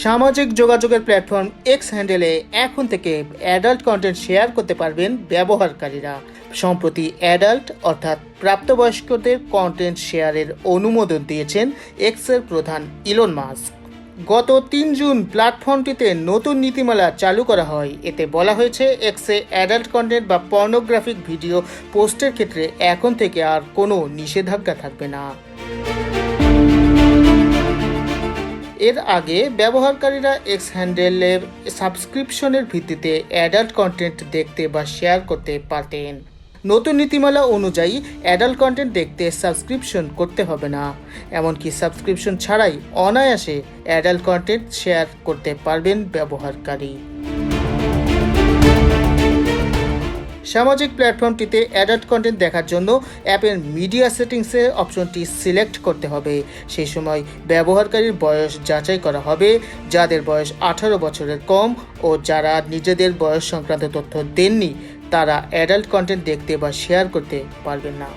সামাজিক যোগাযোগের platform x হ্যান্ডেলে এখন থেকে অ্যাডাল্ট কন্টেন্ট শেয়ার করতে পারবেন ব্যবহারকারীরা। সম্প্রতি অ্যাডাল্ট অর্থাৎ প্রাপ্তবয়স্কদের কন্টেন্ট শেয়ারের অনুমোদন দিয়েছেন এক্সের প্রধান ইলন মাস্ক। গত ৩ জুন প্ল্যাটফর্মটিতে নতুন নীতিমালা চালু করা হয়। এতে বলা হয়েছে এক্সে অ্যাডাল্ট কন্টেন্ট বা পর্নোগ্রাফিক ভিডিও পোস্টের ক্ষেত্রে এখন থেকে আর কোনো নিষেধাজ্ঞা থাকবে না। এর আগে ব্যবহারকারীরা এক্স হ্যান্ডেলের সাবস্ক্রিপশনের ভিত্তিতে অ্যাডাল্ট কন্টেন্ট দেখতে বা শেয়ার করতে পারতেন। নতুন নীতিমালা অনুযায়ী অ্যাডাল্ট কন্টেন্ট দেখতে সাবস্ক্রিপশন করতে হবে না, এমনকি সাবস্ক্রিপশন ছাড়াই অনায়াসে অ্যাডাল্ট কন্টেন্ট শেয়ার করতে পারবেন ব্যবহারকারী। সামাজিক প্ল্যাটফর্মটিতে অ্যাডাল্ট কন্টেন্ট দেখার জন্য অ্যাপের মিডিয়া সেটিংসে অপশনটি সিলেক্ট করতে হবে। সেই সময় ব্যবহারকারীর বয়স যাচাই করা হবে। যাদের বয়স 18 বছরের কম ও যারা নিজেদের বয়স সংক্রান্ত তথ্য দেননি তারা অ্যাডাল্ট কন্টেন্ট দেখতে বা শেয়ার করতে পারবেন না।